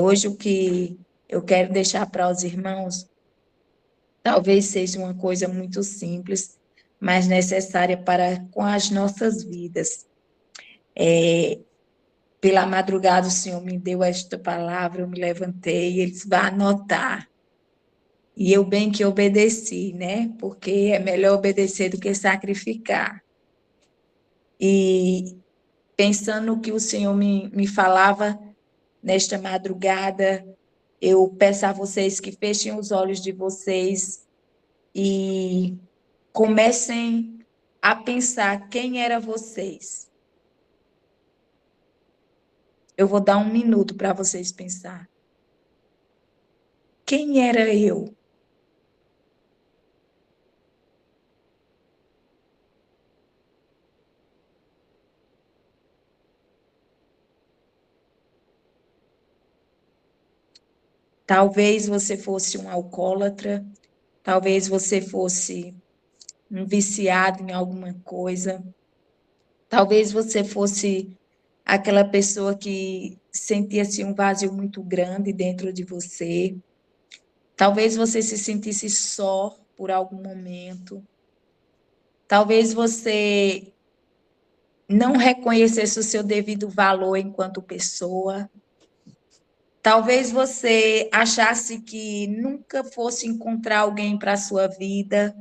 Hoje o que eu quero deixar para os irmãos, talvez seja uma coisa muito simples, mas necessária para com as nossas vidas. Pela madrugada o Senhor me deu esta palavra, eu me levantei, e eles vão anotar. E eu bem que obedeci, né? Porque é melhor obedecer do que sacrificar. E pensando no que o Senhor me falava nesta madrugada, eu peço a vocês que fechem os olhos de vocês e comecem a pensar quem eram vocês. Eu vou dar um minuto para vocês pensar. Quem era eu? Talvez você fosse um alcoólatra, talvez você fosse um viciado em alguma coisa, talvez você fosse aquela pessoa que sentia-se um vazio muito grande dentro de você, talvez você se sentisse só por algum momento, talvez você não reconhecesse o seu devido valor enquanto pessoa, talvez você achasse que nunca fosse encontrar alguém para a sua vida.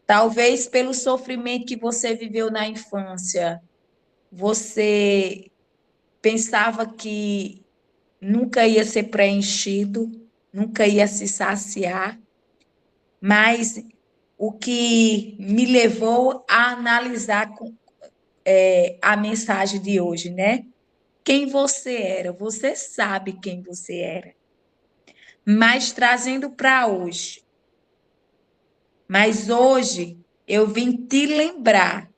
Talvez pelo sofrimento que você viveu na infância, você pensava que nunca ia ser preenchido, nunca ia se saciar, mas o que me levou a analisar a mensagem de hoje, né? Quem você era, você sabe quem você era, mas trazendo para hoje. Mas hoje eu vim te lembrar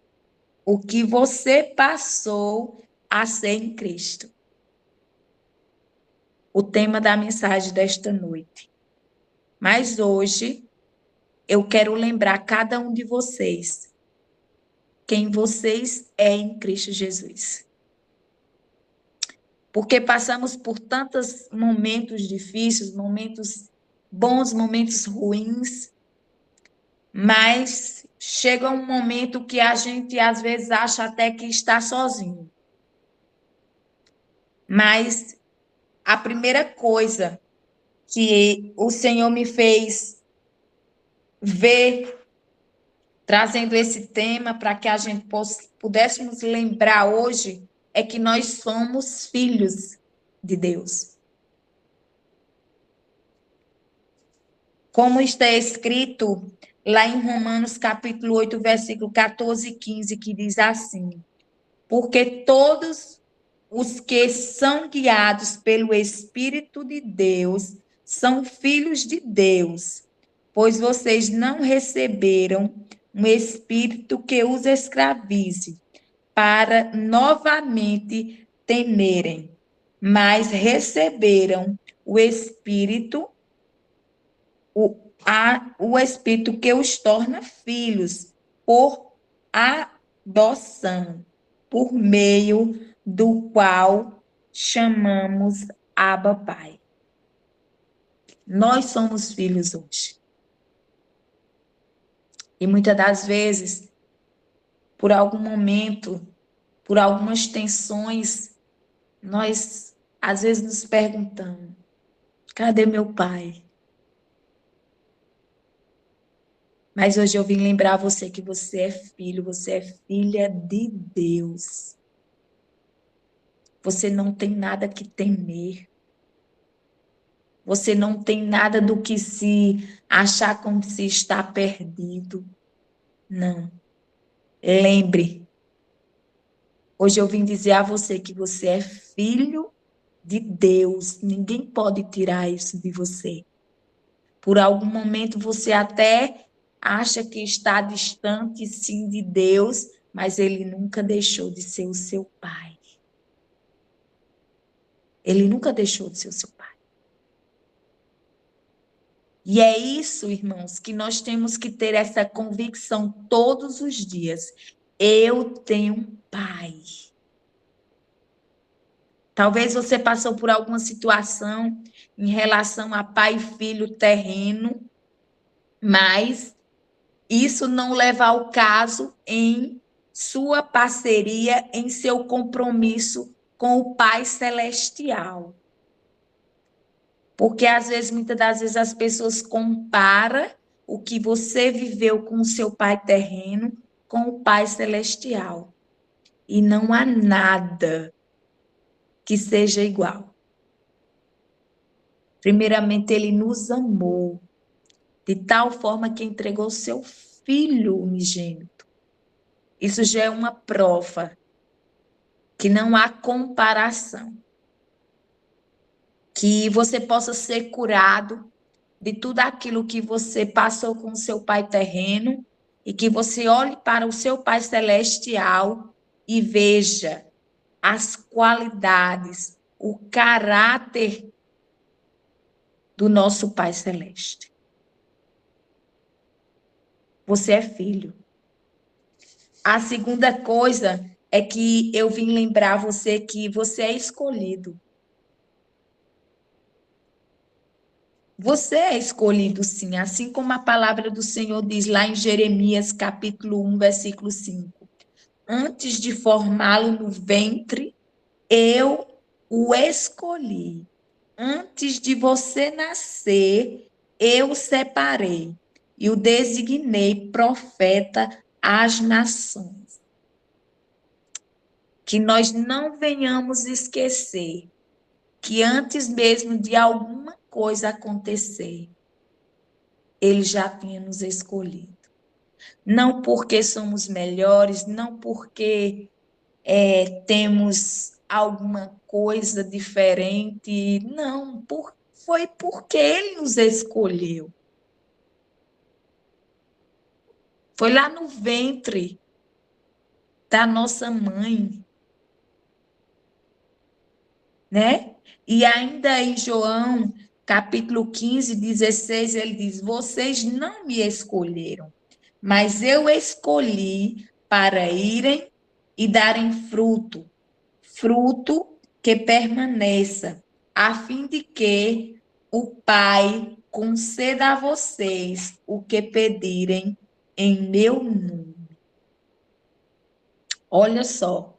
o que você passou a ser em Cristo. O tema da mensagem desta noite. Mas hoje eu quero lembrar cada um de vocês quem vocês é em Cristo Jesus. Porque passamos por tantos momentos difíceis, momentos bons, momentos ruins, mas chega um momento que a gente às vezes acha até que está sozinho. Mas a primeira coisa que o Senhor me fez ver, trazendo esse tema para que a gente pudéssemos lembrar hoje, é que nós somos filhos de Deus. Como está escrito lá em Romanos capítulo 8, versículo 14 e 15, que diz assim: porque todos os que são guiados pelo Espírito de Deus são filhos de Deus, pois vocês não receberam um espírito que os escravize para novamente temerem, mas receberam o Espírito, o Espírito que os torna filhos, por adoção, por meio do qual chamamos Abba Pai. Nós somos filhos hoje. E muitas das vezes, por algum momento, por algumas tensões, nós às vezes nos perguntamos: cadê meu pai? Mas hoje eu vim lembrar você que você é filho, você é filha de Deus. Você não tem nada que temer. Você não tem nada do que se achar como se está perdido. Não. Lembre, hoje eu vim dizer a você que você é filho de Deus. Ninguém pode tirar isso de você. Por algum momento você até acha que está distante, sim, de Deus, mas ele nunca deixou de ser o seu pai. Ele nunca deixou de ser o seu pai. E é isso, irmãos, que nós temos que ter essa convicção todos os dias. Eu tenho um pai. Talvez você passou por alguma situação em relação a pai e filho terreno, mas isso não leva ao caso em sua parceria, em seu compromisso com o Pai Celestial. Porque às vezes, muitas das vezes, as pessoas comparam o que você viveu com o seu pai terreno com o Pai Celestial. E não há nada que seja igual. Primeiramente, ele nos amou de tal forma que entregou seu filho unigênito. Isso já é uma prova que não há comparação. Que você possa ser curado de tudo aquilo que você passou com o seu pai terreno e que você olhe para o seu pai celestial e veja as qualidades, o caráter do nosso Pai Celeste. Você é filho. A segunda coisa é que eu vim lembrar você que você é escolhido. Você é escolhido, sim, assim como a palavra do Senhor diz lá em Jeremias, capítulo 1, versículo 5. Antes de formá-lo no ventre, eu o escolhi. Antes de você nascer, eu o separei e o designei profeta às nações. Que nós não venhamos esquecer que antes mesmo de alguma coisa acontecer, ele já tinha nos escolhido. Não porque somos melhores, não porque temos alguma coisa diferente, não, foi porque ele nos escolheu. Foi lá no ventre da nossa mãe, né? E ainda em João, capítulo 15, 16, ele diz: Vocês não me escolheram, mas eu escolhi para irem e darem fruto, fruto que permaneça, a fim de que o Pai conceda a vocês o que pedirem em meu nome. Olha só,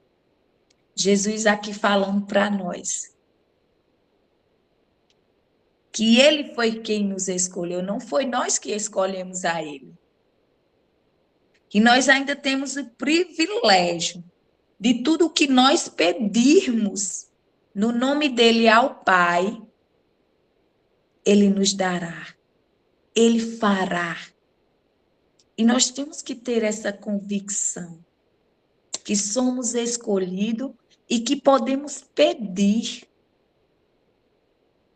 Jesus aqui falando para nós que ele foi quem nos escolheu, não foi nós que escolhemos a ele. E nós ainda temos o privilégio de tudo que nós pedirmos no nome dele ao Pai, ele nos dará, ele fará. E nós temos que ter essa convicção que somos escolhidos e que podemos pedir,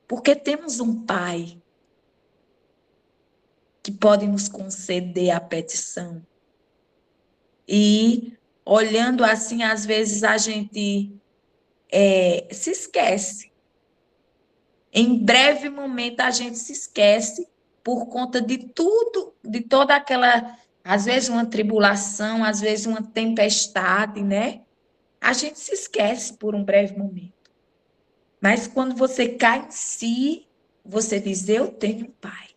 porque temos um Pai que pode nos conceder a petição. E olhando assim, às vezes a gente se esquece. Em breve momento a gente se esquece por conta de tudo, de toda aquela, às vezes uma tribulação, às vezes uma tempestade, né? A gente se esquece por um breve momento. Mas quando você cai em si, você diz: Eu tenho um pai.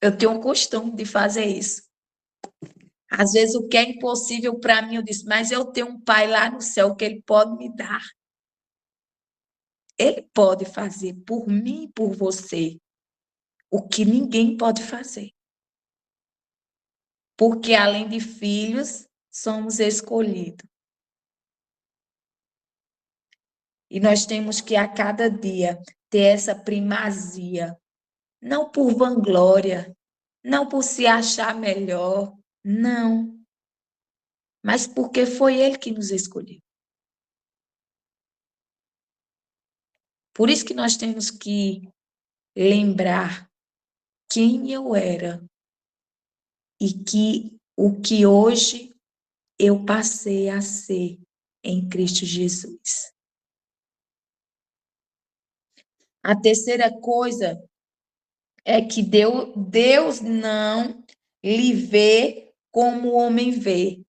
Eu tenho um costume de fazer isso. Às vezes o que é impossível para mim, eu disse: Mas eu tenho um pai lá no céu que ele pode me dar. Ele pode fazer por mim e por você o que ninguém pode fazer. Porque além de filhos, somos escolhidos. E nós temos que a cada dia ter essa primazia, não por vanglória, não por se achar melhor, não, mas porque foi ele que nos escolheu. Por isso que nós temos que lembrar quem eu era e que o que hoje eu passei a ser em Cristo Jesus. A terceira coisa é que Deus não lhe vê como o homem vê.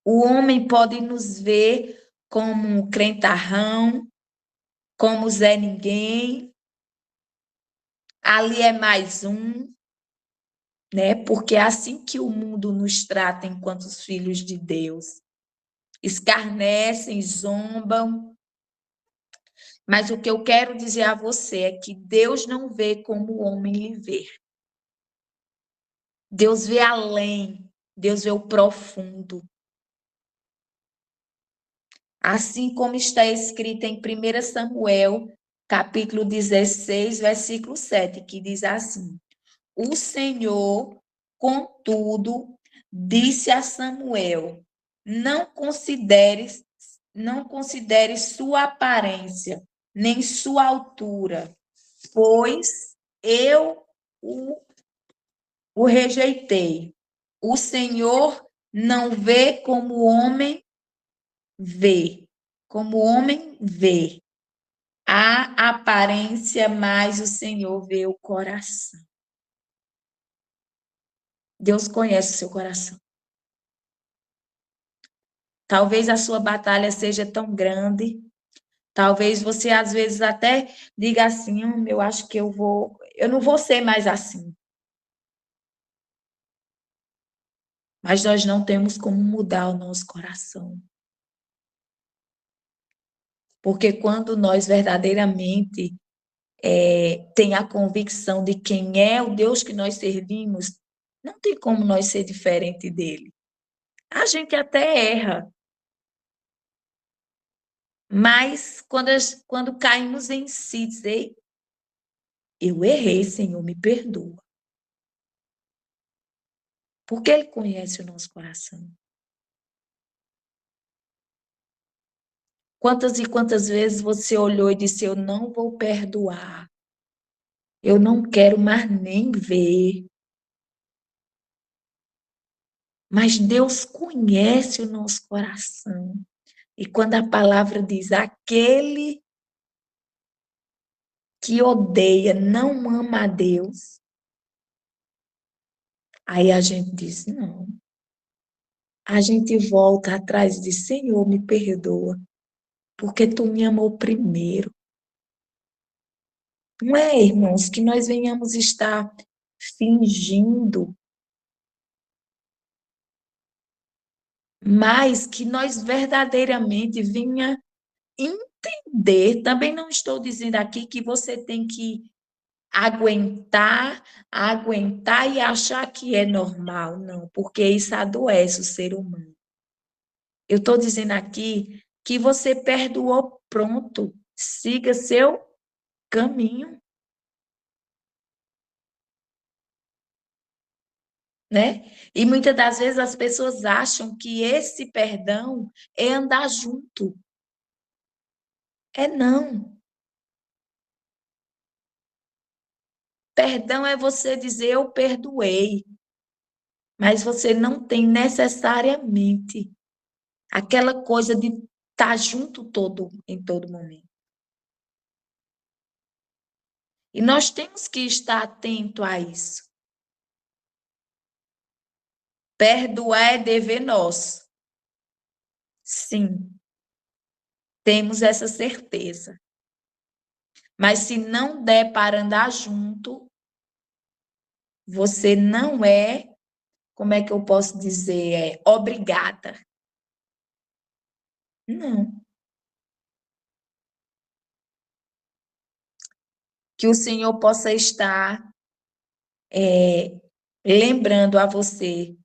O homem pode nos ver como um crentarrão, como Zé Ninguém, ali é mais um, né? Porque é assim que o mundo nos trata enquanto os filhos de Deus. Escarnecem, zombam, mas o que eu quero dizer a você é que Deus não vê como o homem lhe vê. Deus vê além, Deus vê o profundo. Assim como está escrito em 1 Samuel, capítulo 16, versículo 7, que diz assim: O Senhor, contudo, disse a Samuel: não consideres sua aparência, nem sua altura, pois eu o, o rejeitei. O Senhor não vê como o homem vê, como o homem vê a aparência, mas o Senhor vê o coração. Deus conhece o seu coração. Talvez a sua batalha seja tão grande, talvez você às vezes até diga assim, eu acho que eu não vou ser mais assim. Mas nós não temos como mudar o nosso coração. Porque quando nós verdadeiramente tem a convicção de quem é o Deus que nós servimos, não tem como nós ser diferente dele. A gente até erra, mas quando caímos em si, dizer, eu errei, Senhor, me perdoa. Porque ele conhece o nosso coração. Quantas e quantas vezes você olhou e disse, eu não vou perdoar. Eu não quero mais nem ver. Mas Deus conhece o nosso coração. E quando a palavra diz, aquele que odeia não ama a Deus, aí a gente diz, não. A gente volta atrás e diz, Senhor, me perdoa, porque tu me amou primeiro. Não é, irmãos, que nós venhamos estar fingindo, mas que nós verdadeiramente venha entender. Também não estou dizendo aqui que você tem que aguentar e achar que é normal, não, porque isso adoece o ser humano. Eu estou dizendo aqui que você perdoou, pronto, siga seu caminho, né? E muitas das vezes as pessoas acham que esse perdão é andar junto. É não. Perdão é você dizer eu perdoei, mas você não tem necessariamente aquela coisa de estar junto em todo momento. E nós temos que estar atento a isso. Perdoar é dever nosso. Sim, temos essa certeza. Mas se não der para andar junto, você não é, como é que eu posso dizer, obrigada. Não. Que o Senhor possa estar lembrando a você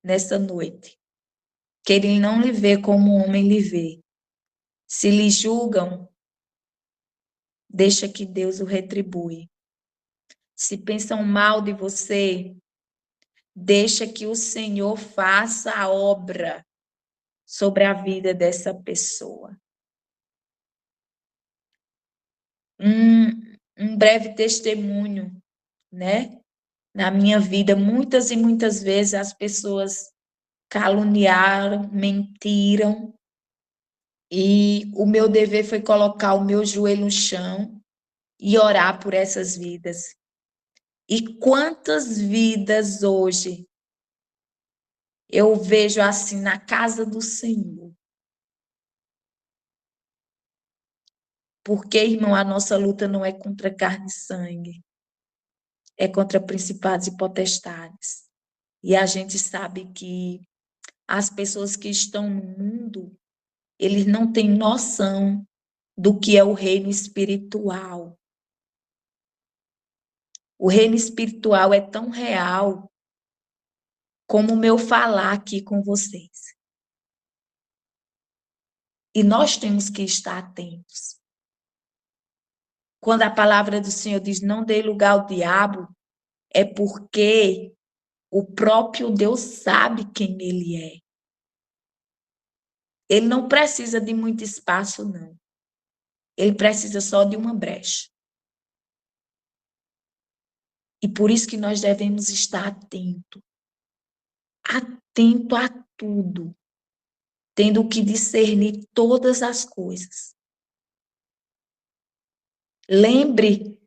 nessa noite, que Ele não lhe vê como o homem lhe vê. Se lhe julgam, deixa que Deus o retribui. Se pensam mal de você, deixa que o Senhor faça a obra sobre a vida dessa pessoa. Um breve testemunho, né? Na minha vida, muitas e muitas vezes as pessoas caluniaram, mentiram, e o meu dever foi colocar o meu joelho no chão e orar por essas vidas. E quantas vidas hoje eu vejo assim na casa do Senhor. Porque, irmão, a nossa luta não é contra carne e sangue, é contra principados e potestades. E a gente sabe que as pessoas que estão no mundo, eles não têm noção do que é o reino espiritual. O reino espiritual é tão real como o meu falar aqui com vocês. E nós temos que estar atentos. Quando a palavra do Senhor diz não dê lugar ao diabo, é porque o próprio Deus sabe quem ele é. Ele não precisa de muito espaço, não. Ele precisa só de uma brecha. E por isso que nós devemos estar atento a tudo, tendo que discernir todas as coisas. Lembre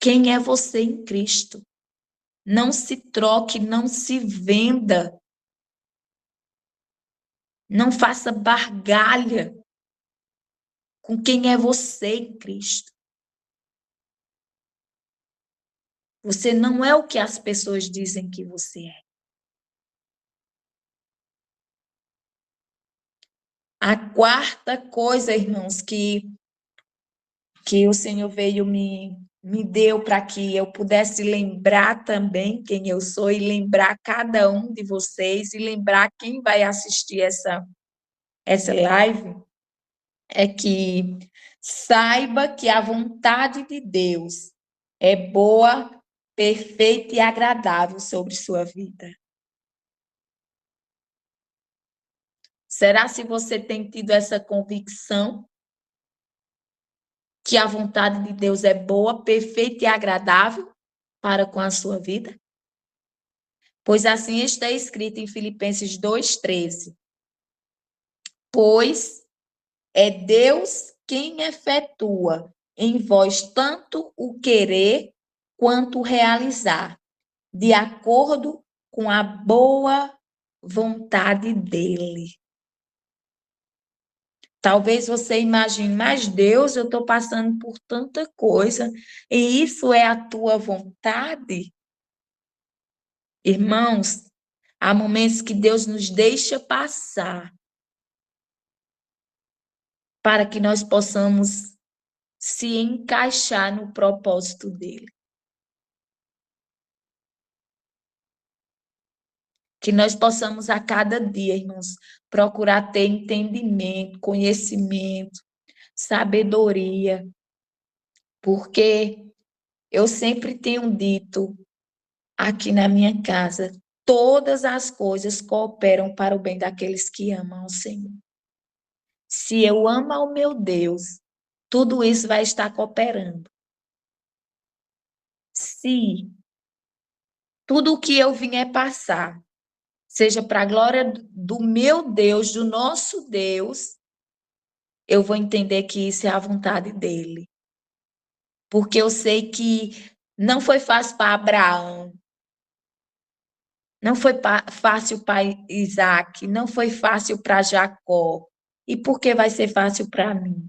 quem é você em Cristo. Não se troque, não se venda. Não faça bargalha com quem é você em Cristo. Você não é o que as pessoas dizem que você é. A quarta coisa, irmãos, que o Senhor veio me deu para que eu pudesse lembrar também quem eu sou e lembrar cada um de vocês e lembrar quem vai assistir essa live, é que saiba que a vontade de Deus é boa, perfeita e agradável sobre sua vida. Será se você tem tido essa convicção que a vontade de Deus é boa, perfeita e agradável para com a sua vida? Pois assim está escrito em Filipenses 2:13. Pois é Deus quem efetua em vós tanto o querer quanto o realizar, de acordo com a boa vontade dele. Talvez você imagine, mas Deus, eu estou passando por tanta coisa, e isso é a tua vontade? Irmãos, há momentos que Deus nos deixa passar para que nós possamos se encaixar no propósito dele. Que nós possamos a cada dia, irmãos, procurar ter entendimento, conhecimento, sabedoria, porque eu sempre tenho dito aqui na minha casa, todas as coisas cooperam para o bem daqueles que amam o Senhor. Se eu amo ao meu Deus, tudo isso vai estar cooperando. Se tudo o que eu vier passar seja para a glória do meu Deus, do nosso Deus, eu vou entender que isso é a vontade dele. Porque eu sei que não foi fácil para Abraão, não foi fácil para Isaac, não foi fácil para Jacó. E por que vai ser fácil para mim?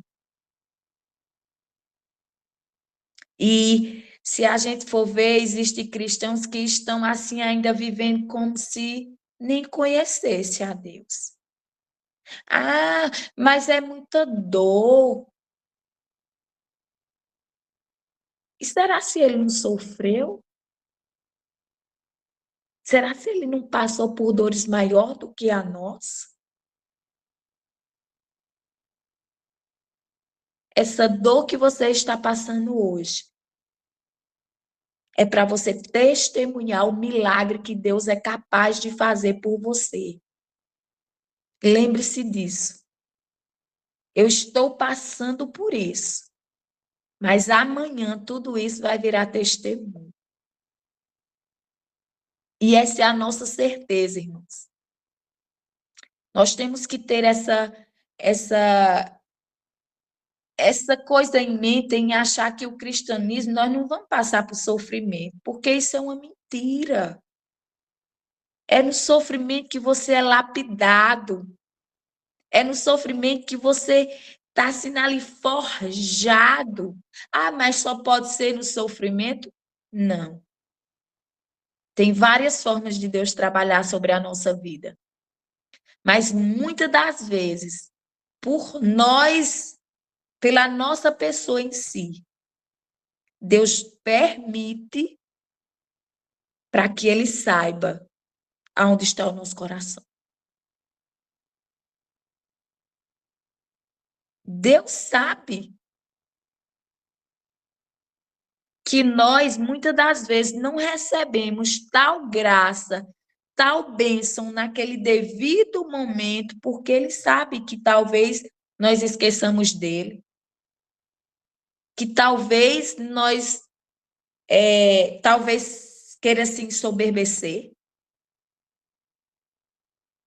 E se a gente for ver, existem cristãos que estão assim ainda vivendo como se nem conhecesse a Deus. Ah, mas é muita dor. E será se ele não sofreu? Será se ele não passou por dores maior do que a nós? Essa dor que você está passando hoje é para você testemunhar o milagre que Deus é capaz de fazer por você. Lembre-se disso. Eu estou passando por isso, mas amanhã tudo isso vai virar testemunho. E essa é a nossa certeza, irmãos. Nós temos que ter essa coisa em mente, em achar que o cristianismo, nós não vamos passar por sofrimento, porque isso é uma mentira. É no sofrimento que você é lapidado. É no sofrimento que você está sendo ali forjado. Ah, mas só pode ser no sofrimento? Não. Tem várias formas de Deus trabalhar sobre a nossa vida. Mas muitas das vezes, por nós, pela nossa pessoa em si, Deus permite para que Ele saiba aonde está o nosso coração. Deus sabe que nós, muitas das vezes, não recebemos tal graça, tal bênção naquele devido momento, porque Ele sabe que talvez nós esqueçamos dele, que talvez nós, talvez queira se ensoberbecer,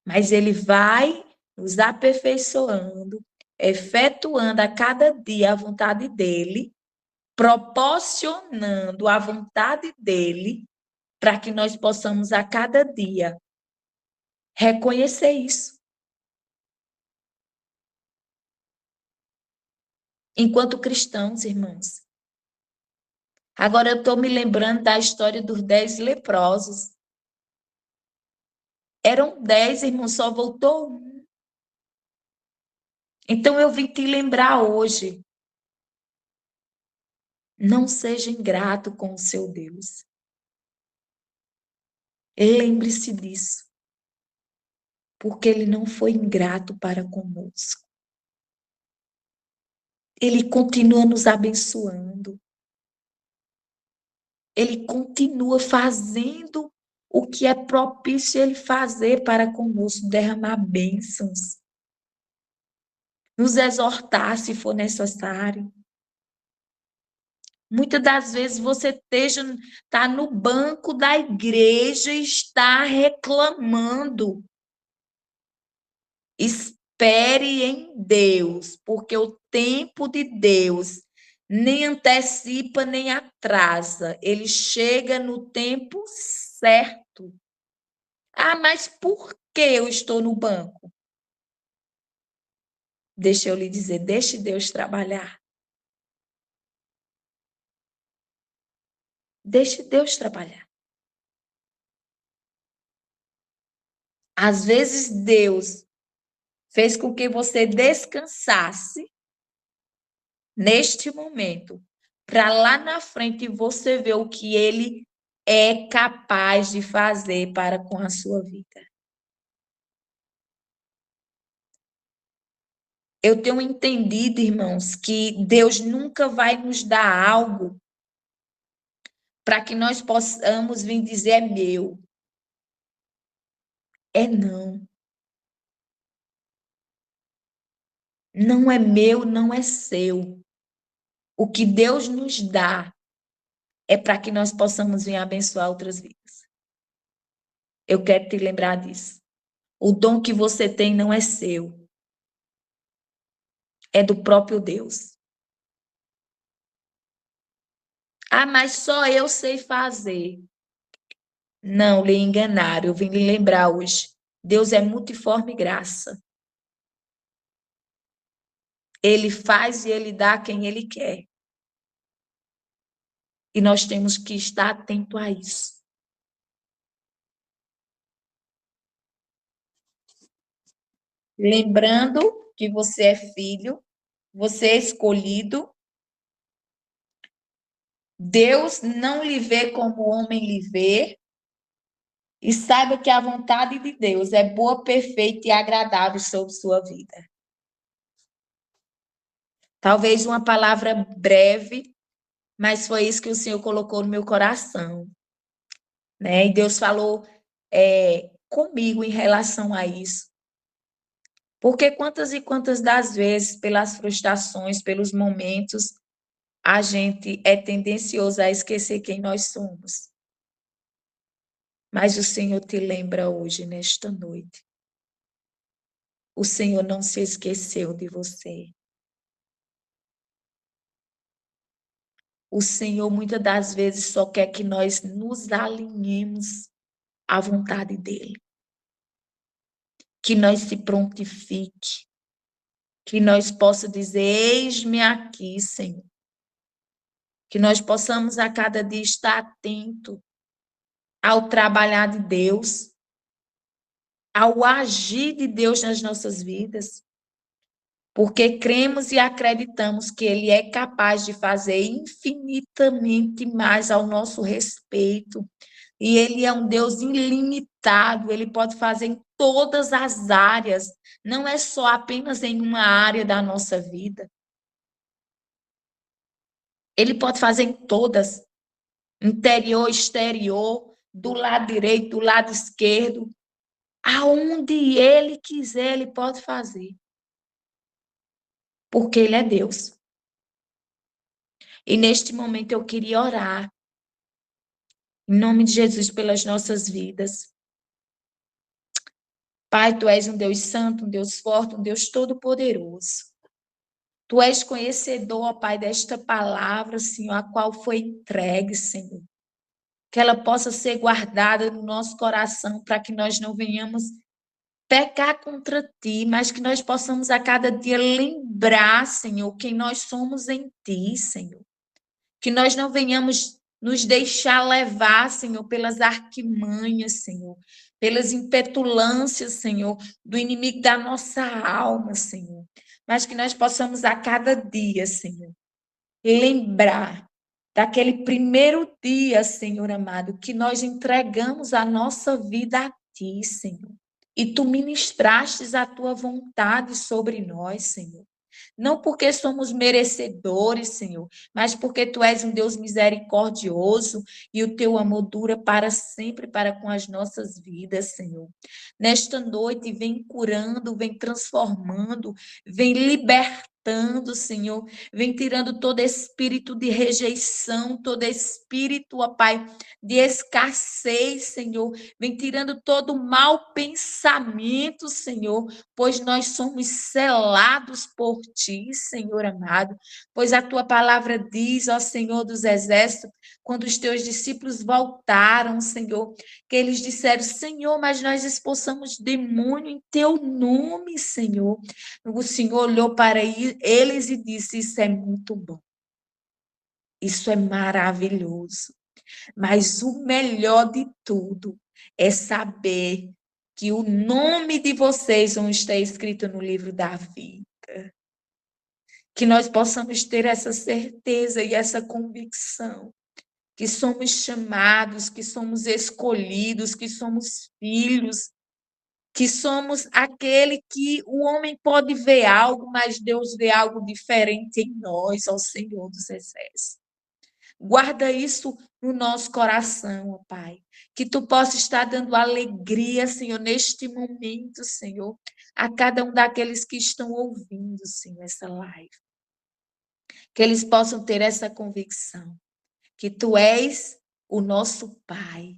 mas Ele vai nos aperfeiçoando, efetuando a cada dia a vontade dele, proporcionando a vontade dele para que nós possamos a cada dia reconhecer isso. Enquanto cristãos, irmãos. Agora eu estou me lembrando da história dos 10 leprosos. Eram 10, irmãos, só voltou um. Então eu vim te lembrar hoje. Não seja ingrato com o seu Deus. Lembre-se disso. Porque ele não foi ingrato para conosco. Ele continua nos abençoando. Ele continua fazendo o que é propício ele fazer para conosco, derramar bênçãos, nos exortar se for necessário. Muitas das vezes você está no banco da igreja e está reclamando. Espere em Deus, porque o tempo de Deus nem antecipa nem atrasa. Ele chega no tempo certo. Ah, mas por que eu estou no banco? Deixa eu lhe dizer, deixe Deus trabalhar. Deixe Deus trabalhar. Às vezes Deus fez com que você descansasse neste momento, para lá na frente você ver o que ele é capaz de fazer para com a sua vida. Eu tenho entendido, irmãos, que Deus nunca vai nos dar algo para que nós possamos vir dizer é meu. É não. Não é meu, não é seu. O que Deus nos dá é para que nós possamos vir abençoar outras vidas. Eu quero te lembrar disso. O dom que você tem não é seu, é do próprio Deus. Ah, mas só eu sei fazer. Não, lhe enganaram. Eu vim lhe lembrar hoje. Deus é multiforme graça. Ele faz e ele dá a quem ele quer. E nós temos que estar atento a isso. Lembrando que você é filho, você é escolhido. Deus não lhe vê como o homem lhe vê. E saiba que a vontade de Deus é boa, perfeita e agradável sobre sua vida. Talvez uma palavra breve, mas foi isso que o Senhor colocou no meu coração, né? E Deus falou comigo em relação a isso. Porque quantas e quantas das vezes, pelas frustrações, pelos momentos, a gente é tendencioso a esquecer quem nós somos. Mas o Senhor te lembra hoje, nesta noite. O Senhor não se esqueceu de você. O Senhor muitas das vezes só quer que nós nos alinhemos à vontade dele. Que nós se prontifique, que nós possamos dizer, eis-me aqui, Senhor. Que nós possamos a cada dia estar atento ao trabalhar de Deus, ao agir de Deus nas nossas vidas, porque cremos e acreditamos que Ele é capaz de fazer infinitamente mais ao nosso respeito. E Ele é um Deus ilimitado, Ele pode fazer em todas as áreas, não é só apenas em uma área da nossa vida. Ele pode fazer em todas, interior, exterior, do lado direito, do lado esquerdo, aonde Ele quiser, Ele pode fazer, porque Ele é Deus. E neste momento eu queria orar, em nome de Jesus, pelas nossas vidas. Pai, Tu és um Deus santo, um Deus forte, um Deus todo-poderoso. Tu és conhecedor, ó Pai, desta palavra, Senhor, a qual foi entregue, Senhor. Que ela possa ser guardada no nosso coração, para que nós não venhamos pecar contra Ti, mas que nós possamos a cada dia lembrar, Senhor, quem nós somos em Ti, Senhor. Que nós não venhamos nos deixar levar, Senhor, pelas artimanhas, Senhor, pelas impetulâncias, Senhor, do inimigo da nossa alma, Senhor. Mas que nós possamos a cada dia, Senhor, lembrar daquele primeiro dia, Senhor amado, que nós entregamos a nossa vida a Ti, Senhor. E Tu ministrastes a Tua vontade sobre nós, Senhor. Não porque somos merecedores, Senhor, mas porque Tu és um Deus misericordioso e o Teu amor dura para sempre para com as nossas vidas, Senhor. Nesta noite, vem curando, vem transformando, vem libertando, Senhor. Vem tirando todo espírito de rejeição, todo espírito, ó Pai, de escassez, Senhor. Vem tirando todo mau pensamento, Senhor, pois nós somos selados por Ti, Senhor amado. Pois a Tua palavra diz, ó Senhor dos Exércitos, quando os Teus discípulos voltaram, Senhor, que eles disseram, Senhor, mas nós expulsamos demônio em Teu nome, Senhor. O Senhor olhou para eles e disse, isso é muito bom. Isso é maravilhoso. Mas o melhor de tudo é saber que o nome de vocês vão estar escrito no livro da vida. Que nós possamos ter essa certeza e essa convicção. Que somos chamados, que somos escolhidos, que somos filhos, que somos aquele que o homem pode ver algo, mas Deus vê algo diferente em nós, ao Senhor dos Exércitos. Guarda isso no nosso coração, ó Pai. Que Tu possa estar dando alegria, Senhor, neste momento, Senhor, a cada um daqueles que estão ouvindo, Senhor, essa live. Que eles possam ter essa convicção, que Tu és o nosso Pai,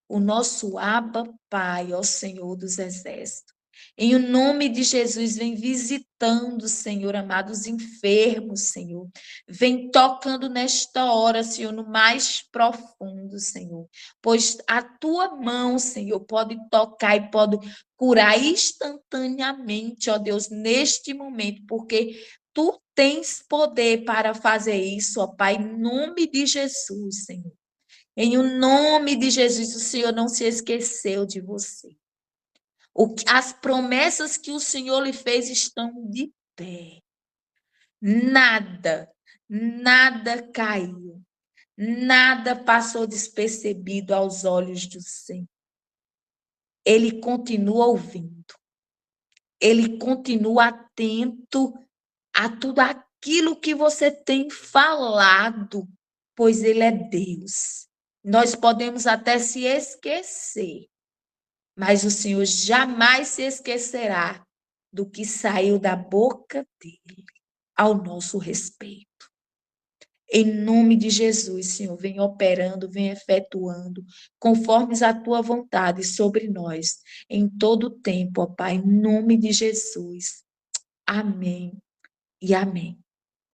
o nosso Abba Pai, ó Senhor dos Exércitos. Em o nome de Jesus, vem visitando, Senhor amado, os enfermos, Senhor. Vem tocando nesta hora, Senhor, no mais profundo, Senhor. Pois a Tua mão, Senhor, pode tocar e pode curar instantaneamente, ó Deus, neste momento, porque Tu tens poder para fazer isso, ó Pai, em nome de Jesus, Senhor. Em o nome de Jesus, o Senhor não se esqueceu de você. As promessas que o Senhor lhe fez estão de pé. Nada, nada caiu. Nada passou despercebido aos olhos do Senhor. Ele continua ouvindo. Ele continua atento a tudo aquilo que você tem falado, pois Ele é Deus. Nós podemos até se esquecer, mas o Senhor jamais se esquecerá do que saiu da boca dele ao nosso respeito. Em nome de Jesus, Senhor, vem operando, vem efetuando, conforme a tua vontade sobre nós, em todo o tempo, ó Pai, em nome de Jesus. Amém e amém.